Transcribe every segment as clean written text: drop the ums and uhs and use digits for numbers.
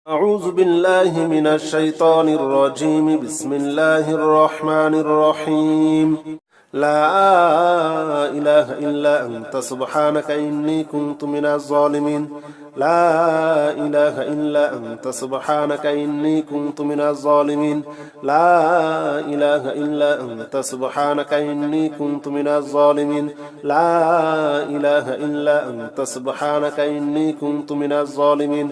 أعوذ بالله من الشيطان الرجيم. بسم الله الرحمن الرحيم. لا إله إلا أنت سبحانك إني كنت من الظالمين. لا إله إلا أنت سبحانك إني كنت من الظالمين. لا إله إلا أنت سبحانك إني كنت من الظالمين. لا إله إلا أنت سبحانك إني كنت من الظالمين.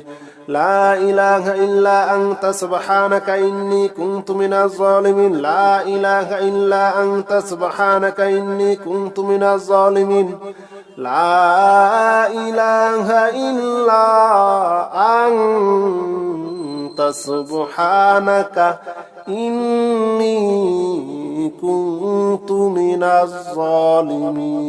لا إله إلا أنت سبحانك إني كنت من الظالمين. لا إله إلا أنت سبحانك إني كنت من الظالمين. لا إله إلا أنت سبحانك إني كنت من الظالمين.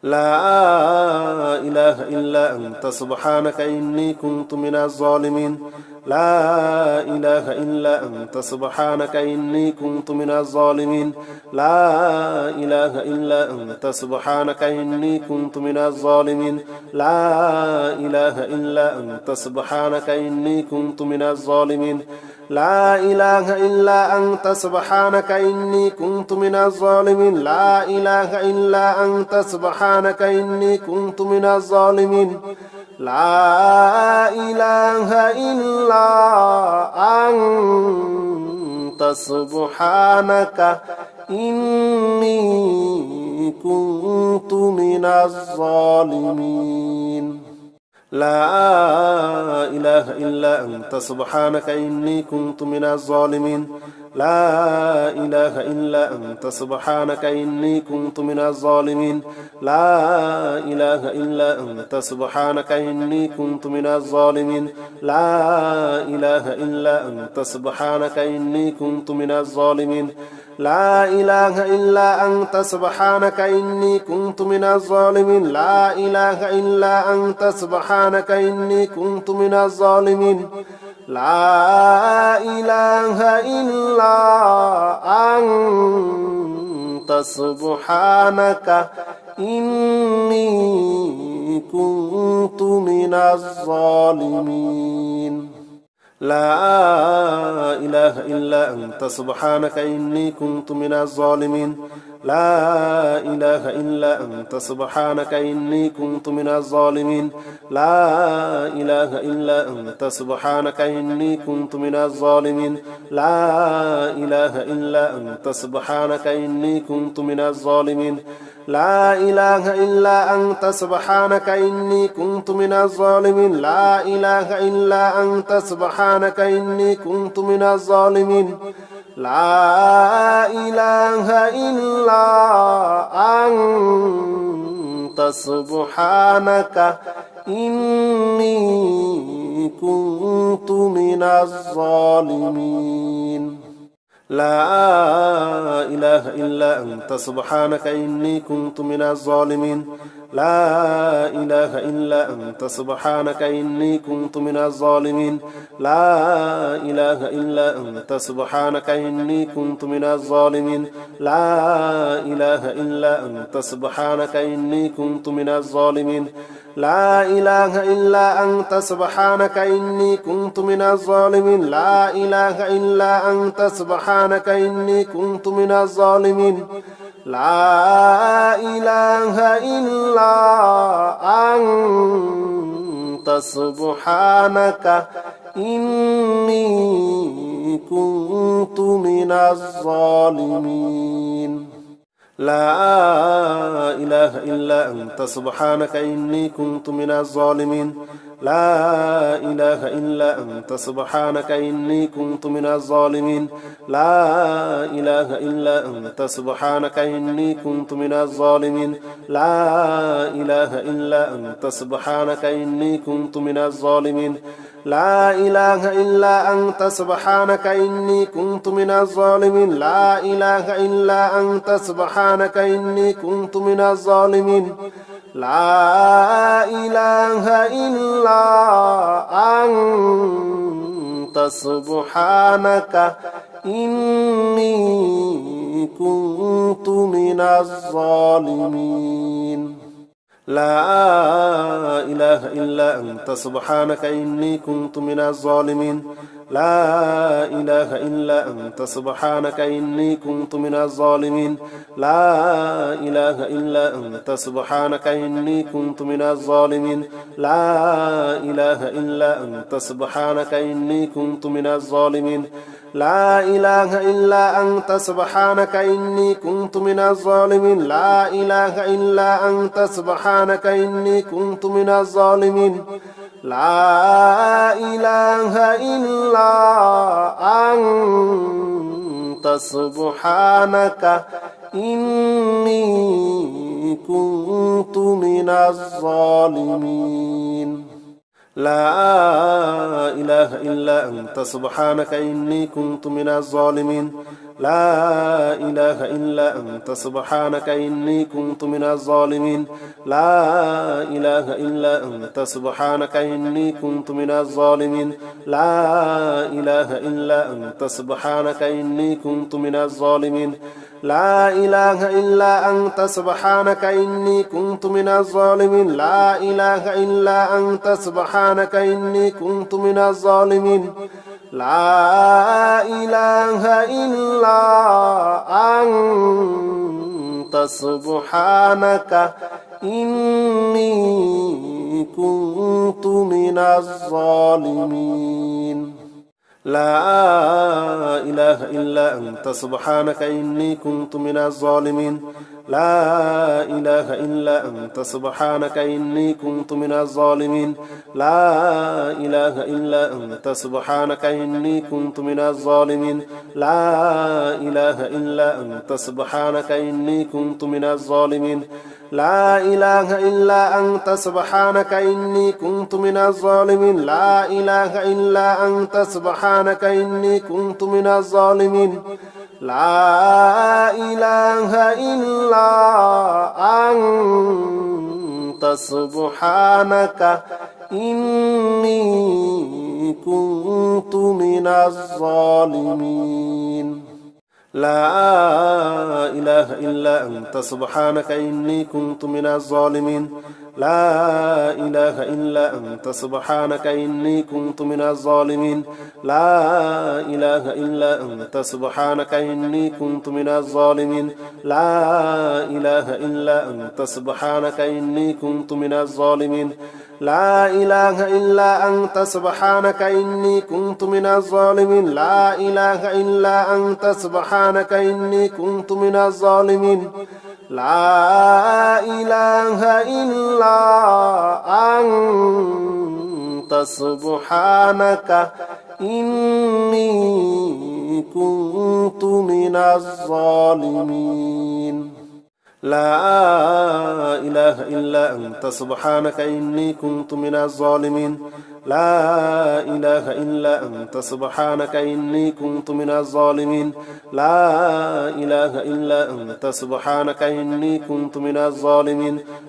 لا إله إلا أنت سبحانك إني كنت من الظالمين. لا إله إلا أنت سبحانك إني كنت من الظالمين. لا إله إلا أنت سبحانك إني كنت من الظالمين. لا إله إلا أنت سبحانك إني كنت من الظالمين. لا إله إلا أنت سبحانك إني كنت من الظالمين. لا إله إلا أنت سبحانك إني كنت من الظالمين. لا إله إلا أنت سبحانك إني كنت من الظالمين. لا إله إلا أنت سبحانك إني كنت من الظالمين. لا إله إلا أنت سبحانك إني كنت من الظالمين. لا إله إلا أنت سبحانك إني كنت من الظالمين. لا إله إلا أنت سبحانك إني كنت من الظالمين. لا إله إلا أنت سبحانك إني كنت من الظالمين. لا إله إلا أنت سبحانك إني كنت من الظالمين. لا إله إلا أنت سبحانك إني كنت من الظالمين. لا إله إلا أنت سبحانك إني كنت من الظالمين. لا إله إلا أنت سبحانك إني كنت من الظالمين. لا إله إلا أنت سبحانك إني كنت من الظالمين. لا إله إلا أنت سبحانك إني كنت من الظالمين. لا إله إلا أنت سبحانك إني كنت من الظالمين. لا إله إلا أنت سبحانك إني كنت من الظالمين. لا إله إلا أنت سبحانك إني كنت من الظالمين. لا إله إلا أنت سبحانك إني كنت من الظالمين. لا إله إلا أنت سبحانك إني كنت من الظالمين. لا إله إلا أنت سبحانك إني كنت من الظالمين. لا إله إلا أنت سبحانك إني كنت من الظالمين. لا إله إلا أنت سبحانك إني كنت من الظالمين. لا إله إلا أنت سبحانك إني كنت من الظالمين. لا إله إلا أنت سبحانك إني كنت من الظالمين. لا إله إلا أنت سبحانك إني كنت من الظالمين. لا إله إلا أنت سبحانك إني كنت من الظالمين. لا إله إلا أنت سبحانك إني كنت من الظالمين. لا إله إلا أنت سبحانك إني كنت من الظالمين. لا إله إلا أنت سبحانك إني كنت من الظالمين. لا إله إلا أنت سبحانك إني كنت من الظالمين. لا إله إلا أنت سبحانك إني كنت من الظالمين. لا إله إلا أنت سبحانك إني كنت من الظالمين لا إله إلا أنت سبحانك إني كنت من الظالمين لا إله إلا أنت سبحانك إني كنت من الظالمين لا إله إلا أنت سبحانك إني كنت من الظالمين لا إله إلا أنت سبحانك إني كنت من الظالمين لا إله إلا أنت سبحانك إني كنت من الظالمين لا إله إلا أنت سبحانك إني كنت من الظالمين لا إله إلا أنت سبحانك إني كنت من الظالمين لا إله إلا أنت سبحانك إني كنت من الظالمين لا إله إلا أنت سبحانك إني كنت من الظالمين لا إله إلا أنت سبحانك إني كنت من الظالمين لا إله إلا أنت سبحانك إني كنت من الظالمين لا إله إلا أنت سبحانك إني كنت من الظالمين لا إله إلا أنت سبحانك إني كنت من الظالمين لا إله إلا أنت سبحانك إني كنت من الظالمين لا إله إلا أنت سبحانك إني كنت من الظالمين لا إله إلا أنت سبحانك إني كنت من الظالمين لا إله إلا أنت سبحانك إني كنت من الظالمين لا إله إلا أنت سبحانك إني كنت من الظالمين لا إله إلا أنت سبحانك إني كنت من الظالمين لا إله إلا أنت سبحانك إني كنت من الظالمين لا إله إلا أنت سبحانك إني كنت من الظالمين لا إله إلا أنت سبحانك إني كنت من الظالمين لا إله إلا أنت سبحانك إني كنت من الظالمين لا إله إلا أنت سبحانك إني كنت من الظالمين لا إله إلا أنت سبحانك إني كنت من الظالمين لا إله إلا أنت سبحانك إني كنت من الظالمين لا إله إلا أنت سبحانك إني كنت من الظالمين لا إله إلا أنت سبحانك إني كنت من الظالمين لا إله إلا أنت سبحانك إني كنت من الظالمين لا إله إلا أنت سبحانك إني كنت من الظالمين لا إله إلا أنت سبحانك إني كنت من الظالمين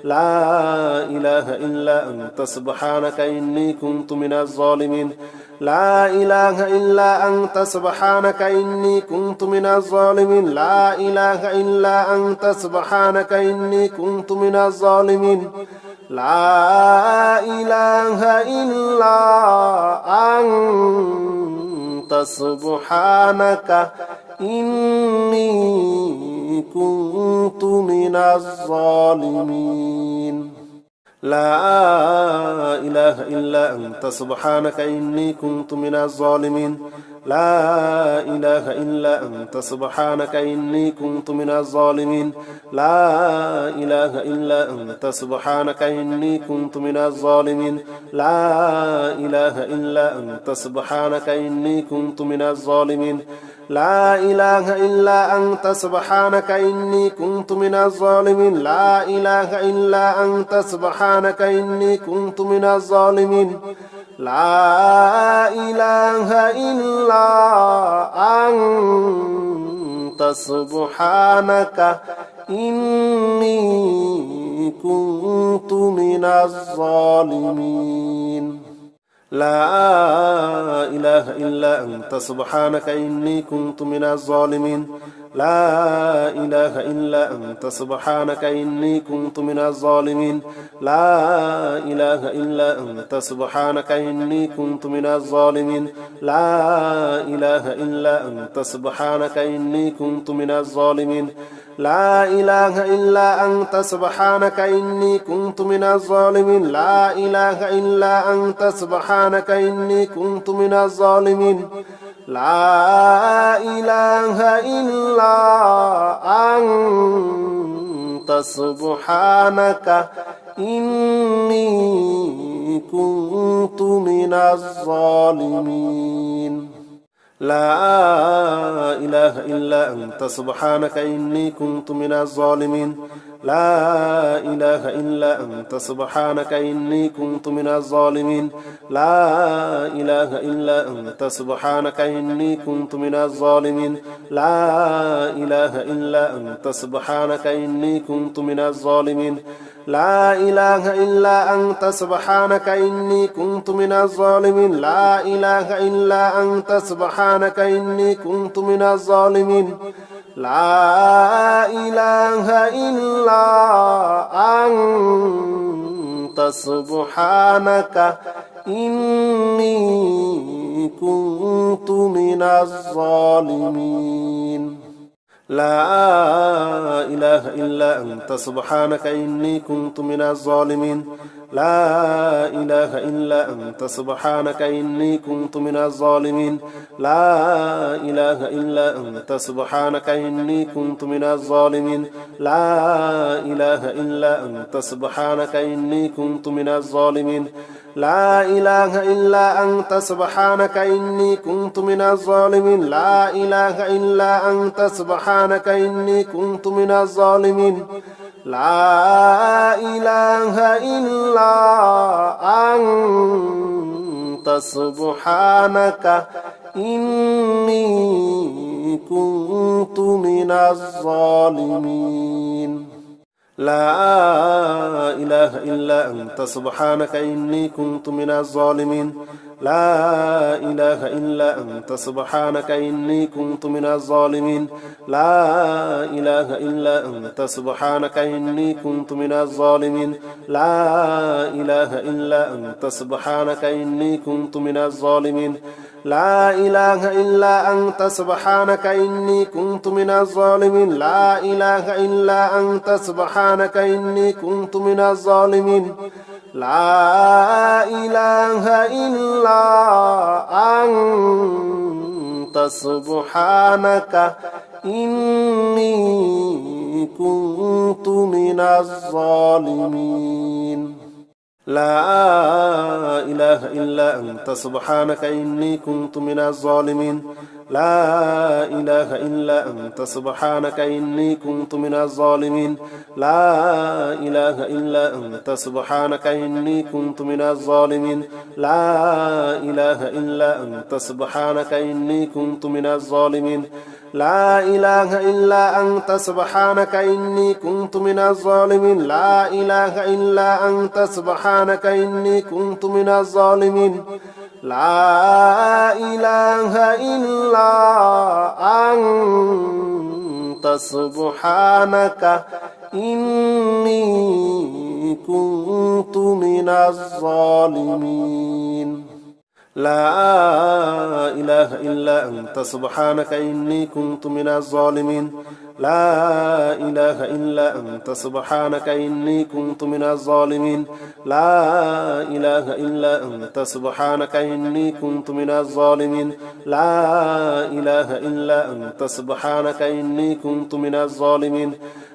لا إله إلا أنت سبحانك إني كنت من الظالمين لا إله إلا أنت سبحانك إني كنت من الظالمين لا إله إلا أنت سبحانك إني كنت من الظالمين لا إله إلا أنت سبحانك إني كنت من الظالمين لا إله إلا أنت سبحانك إني كنت من الظالمين لا إله إلا أنت سبحانك إني كنت من الظالمين لا إله إلا أنت سبحانك إني كنت من الظالمين لا إله إلا أنت سبحانك إني كنت من الظالمين لا إله إلا أنت سبحانك إني كنت من الظالمين لا إله إلا أنت سبحانك إني كنت من الظالمين لا إله إلا أنت سبحانك إني كنت من الظالمين لا إله إلا أنت سبحانك إني كنت من الظالمين لا إله إلا أنت سبحانك إني كنت من الظالمين لا إله إلا أنت سبحانك إني كنت من الظالمين لا إله إلا أنت سبحانك إني كنت من الظالمين لا إله إلا أنت سبحانك إني كنت من الظالمين لا إله إلا أنت سبحانك إني كنت من الظالمين لا إله إلا أنت سبحانك إني كنت من الظالمين لا إله إلا أنت سبحانك إني كنت من الظالمين لا إله إلا أنت سبحانك إني كنت من الظالمين لا إله إلا أنت سبحانك إني كنت من الظالمين لا إله إلا أنت سبحانك إني كنت من الظالمين لا إله إلا أنت سبحانك إني كنت من الظالمين لا إله إلا أنت سبحانك إني كنت من الظالمين لا إله إلا أنت سبحانك إني كنت من الظالمين لا إله إلا أنت سبحانك إني كنت من الظالمين لا إله إلا أنت سبحانك إني كنت من الظالمين لا إله إلا أنت سبحانك إني كنت من الظالمين لا إله إلا أنت سبحانك إني كنت من الظالمين لا إله إلا أنت سبحانك إني كنت من الظالمين لا إله إلا أنت سبحانك إني كنت من الظالمين لا إله إلا أنت سبحانك إني كنت من الظالمين لا إله إلا أنت سبحانك إني كنت من الظالمين لا إله إلا أنت سبحانك إني كنت من الظالمين لا إله إلا أنت سبحانك إني كنت من الظالمين لا إله إلا أنت سبحانك إني كنت من الظالمين لا إله إلا أنت سبحانك إني كنت من الظالمين لا إله إلا أنت سبحانك إني كنت من الظالمين لا إله إلا أنت سبحانك إني كنت من الظالمين لا إله إلا أنت سبحانك إني كنت من الظالمين لا إله إلا أنت سبحانك إني كنت من الظالمين لا إله إلا أنت سبحانك إني كنت من الظالمين لا إله إلا أنت سبحانك إني كنت من الظالمين لا إله إلا أنت سبحانك إني كنت من الظالمين لا إله إلا أنت سبحانك إني كنت من الظالمين لا إله إلا أنت سبحانك إني كنت من الظالمين لا إله إلا أنت سبحانك إني كنت من الظالمين لا إله إلا أنت سبحانك إني كنت من الظالمين لا إله إلا أنت سبحانك إني كنت من الظالمين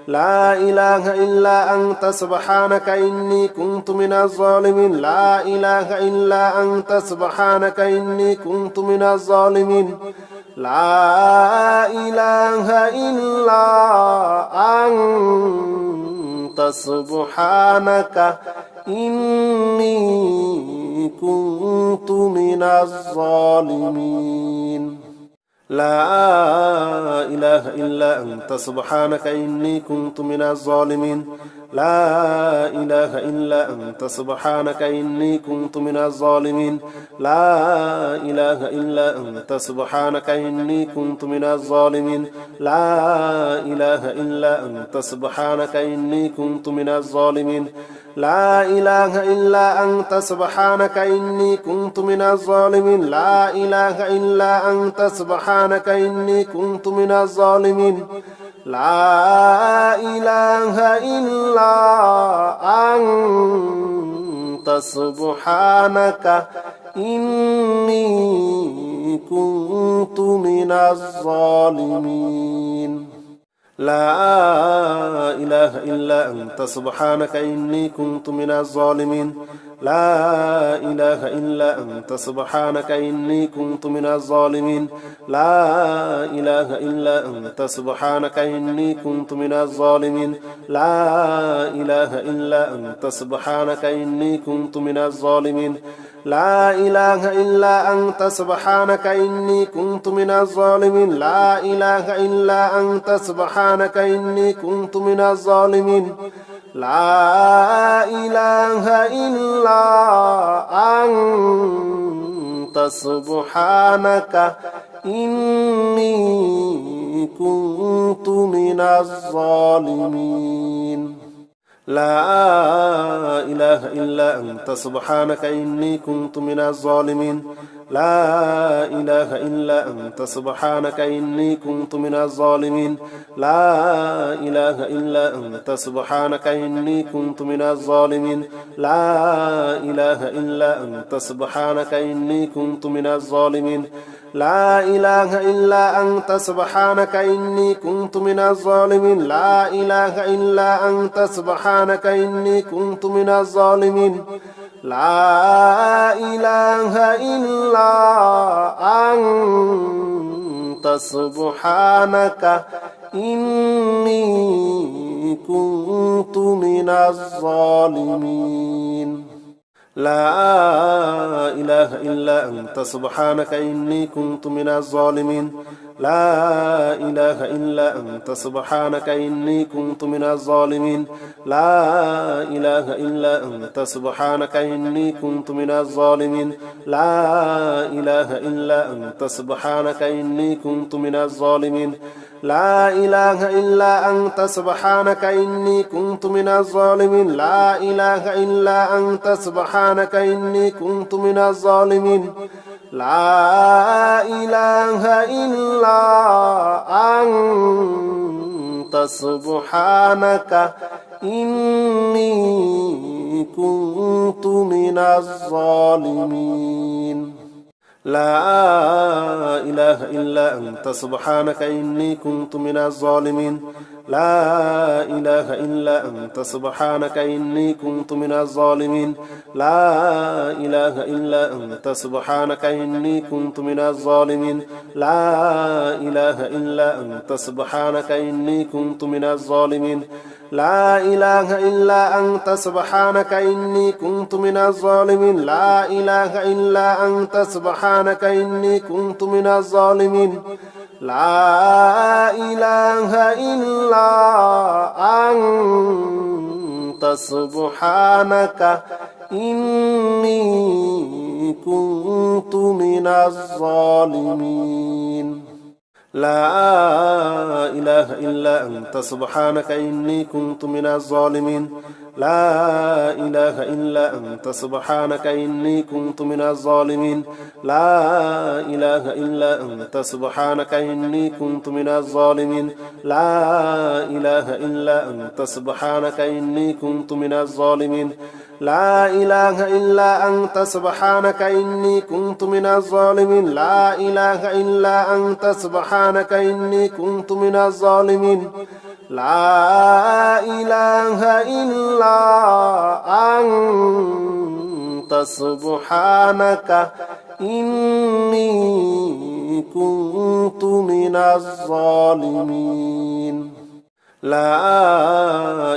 لا إله إلا أنت سبحانك إني كنت من الظالمين لا إله إلا أنت سبحانك إني كنت من الظالمين لا إله إلا أنت سبحانك إني كنت من الظالمين لا إله إلا أنت سبحانك إني كنت من الظالمين لا إله إلا أنت سبحانك إني كنت من الظالمين لا إله إلا أنت سبحانك إني كنت من الظالمين لا إله إلا أنت سبحانك إني كنت من الظالمين لا إله إلا أنت سبحانك إني كنت من الظالمين لا إله إلا أنت سبحانك إني كنت من الظالمين لا إله إلا أنت سبحانك إني كنت من الظالمين لا إله إلا أنت سبحانك إني كنت من الظالمين لا إله إلا أنت سبحانك إني كنت من الظالمين لا إله إلا أنت سبحانك إني كنت من الظالمين لا إله إلا أنت سبحانك إني كنت من الظالمين لا إله إلا أنت سبحانك إني كنت من الظالمين لا إله إلا أنت سبحانك إني كنت من الظالمين لا إله إلا أنت سبحانك إني كنت من الظالمين لا إله إلا أنت سبحانك إني كنت من الظالمين لا إله إلا أنت سبحانك إني كنت من الظالمين لا إله إلا أنت سبحانك إني كنت من الظالمين لا إله إلا أنت سبحانك إني كنت من الظالمين لا إله إلا أنت سبحانك إني كنت من الظالمين لا إله إلا أنت سبحانك إني كنت من الظالمين لا إله إلا أنت سبحانك إني كنت من الظالمين لا إله إلا أنت سبحانك إني كنت من الظالمين لا إله إلا أنت سبحانك إني كنت من الظالمين لا إله إلا أنت سبحانك إني كنت من الظالمين لا إله إلا أنت سبحانك إني كنت من الظالمين لا إله إلا أنت سبحانك إني كنت من الظالمين لا إله إلا أنت سبحانك إني كنت من الظالمين لا إله إلا أنت سبحانك إني كنت من الظالمين لا إله إلا أنت سبحانك إني كنت من الظالمين لا إله إلا أنت سبحانك إني كنت من الظالمين لا إله إلا أنت سبحانك إني كنت من الظالمين لا إله إلا أنت سبحانك إني كنت من الظالمين لا إله إلا أنت سبحانك إني كنت من الظالمين لا إله إلا أنت سبحانك إني كنت من الظالمين لا إله إلا أنت سبحانك إني كنت من الظالمين لا إله إلا أنت سبحانك إني كنت من الظالمين لا إله إلا أنت سبحانك إني كنت من الظالمين لا إله إلا أنت سبحانك إني كنت من الظالمين لا إله إلا أنت سبحانك إني كنت من الظالمين لا إله إلا أنت سبحانك إني كنت من الظالمين لا إله إلا أنت سبحانك إني كنت من الظالمين لا إله إلا أنت سبحانك إني كنت من الظالمين لا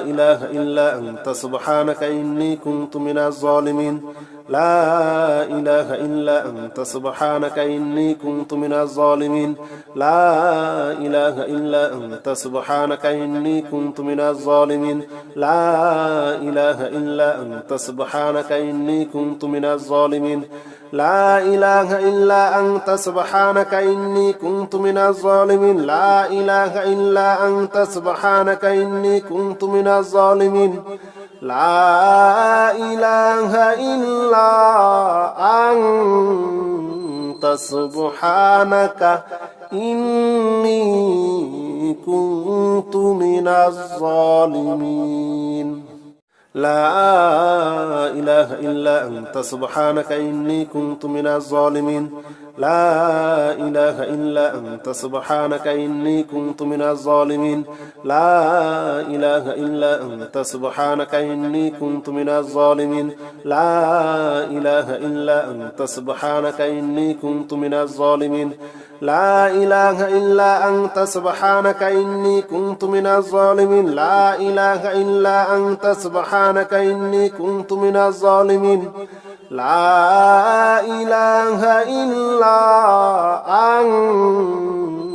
إله إلا أنت سبحانك إني كنت من الظالمين لا إله إلا أنت سبحانك إني كنت من الظالمين لا إله إلا أنت سبحانك إني كنت من الظالمين لا إله إلا أنت سبحانك إني كنت من الظالمين لا إله إلا أنت سبحانك إني كنت من الظالمين لا إله إلا أنت سبحانك إني كنت من الظالمين لا إله إلا أنت سبحانك إني كنت من الظالمين لا إله إلا أنت سبحانك إني كنت من الظالمين لا إله إلا أنت سبحانك إني كنت من الظالمين لا إله إلا أنت سبحانك إني كنت من الظالمين لا إله إلا أنت سبحانك إني كنت من الظالمين لا إله إلا أنت سبحانك إني كنت من الظالمين لا إله إلا أنت سبحانك إني كنت من الظالمين لا إله إلا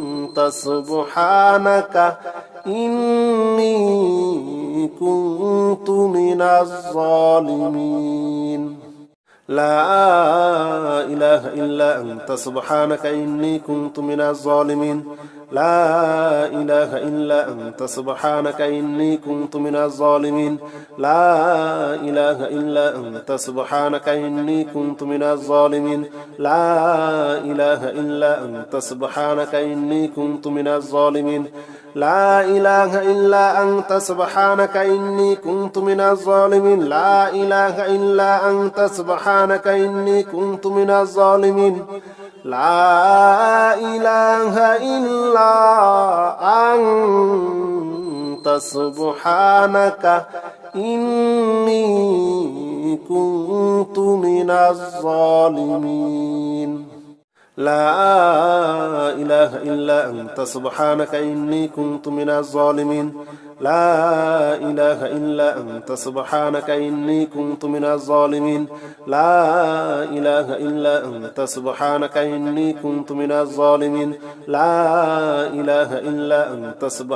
أنت سبحانك إني كنت من الظالمين لا إله إلا أنت سبحانك إني كنت من الظالمين لا إله إلا أنت سبحانك إني كنت من الظالمين لا إله إلا أنت سبحانك إني كنت من الظالمين لا إله إلا أنت سبحانك إني كنت من الظالمين لا إله إلا أنت سبحانك إني كنت من الظالمين لا إله إلا أنت سبحانك إني كنت من الظالمين لا إله إلا أنت سبحانك إني كنت من الظالمين لا إله إلا أنت سبحانك إني كنت من الظالمين لا إله إلا أنت سبحانك إني كنت من الظالمين لا إله إلا أنت سبحانك إني كنت من الظالمين لا إله إلا أنت سبحانك إني كنت من الظالمين لا إله إلا أنت سبحانك إني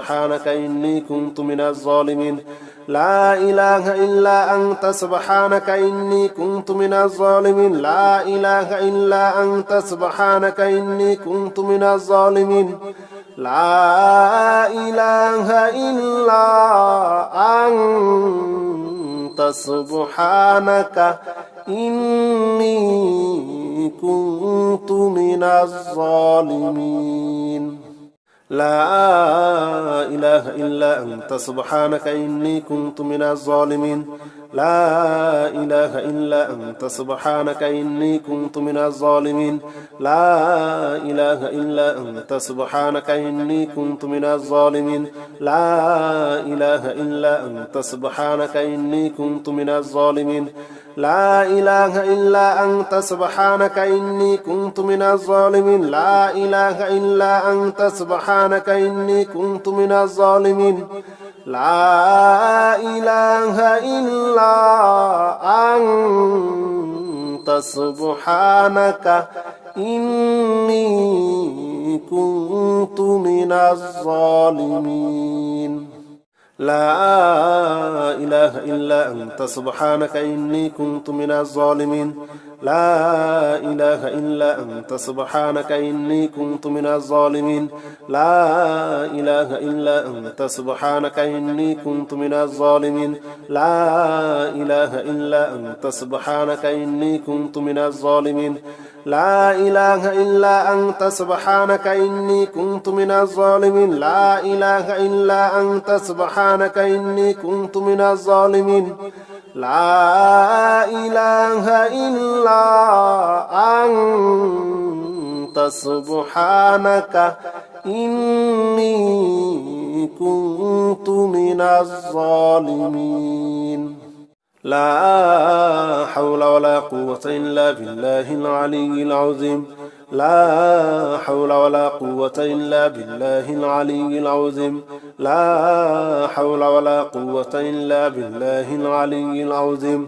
كنت من الظالمين لا إله إلا أنت سبحانك إني كنت من الظالمين لا إله إلا أنت سبحانك إني كنت من الظالمين لا إله إلا أنت سبحانك إني كنت من الظالمين لا إله إلا أنت سبحانك إني كنت من الظالمين لا إله إلا أنت سبحانك إني كنت من الظالمين لا إله إلا أنت سبحانك إني كنت من الظالمين لا إله إلا أنت سبحانك إني كنت من الظالمين لا إله إلا أنت سبحانك إني كنت من الظالمين لا إله إلا أنت سبحانك إني كنت من الظالمين لا إله إلا أنت سبحانك إني كنت من الظالمين لا إله إلا أنت سبحانك إني كنت من الظالمين لا إله إلا أنت سبحانك إني كنت من الظالمين لا إله إلا أنت سبحانك إني كنت من الظالمين لا إله إلا أنت سبحانك إني كنت من الظالمين لا إله إلا أنت سبحانك إني كنت من الظالمين لا إله إلا أنت سبحانك إني كنت من الظالمين لا حول ولا قوة إلا بالله العلي العظيم لا حول ولا قوة إلا بالله العلي العظيم لا حول ولا قوة إلا بالله العلي العظيم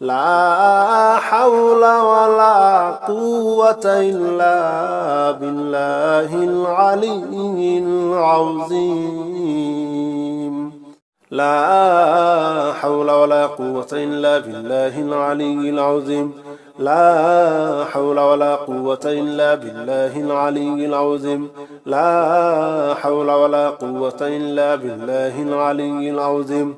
لا حول ولا قوة إلا بالله العلي العظيم لا حول ولا قوة إلا بالله العلي العظيم لا حول ولا قوة إلا بالله العلي العظيم لا حول ولا قوة إلا بالله العلي العظيم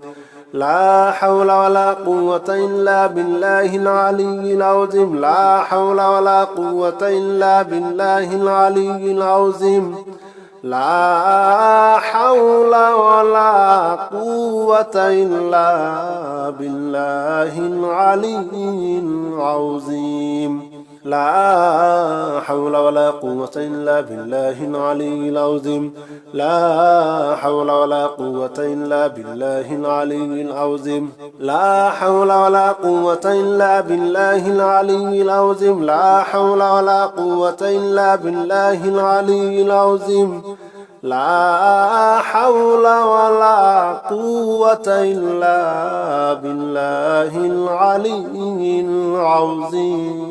لا حول ولا قوة إلا بالله العلي العظيم لا حول ولا قوة إلا بالله العلي العظيم لا حول ولا قوة إلا بالله العلي العظيم لا حول ولا قوة إلا بالله العلي العظيم لا حول ولا قوة إلا بالله العلي العظيم لا حول ولا قوة إلا بالله العلي العظيم لا حول ولا قوة إلا بالله العلي العظيم لا حول ولا قوة إلا بالله العلي العظيم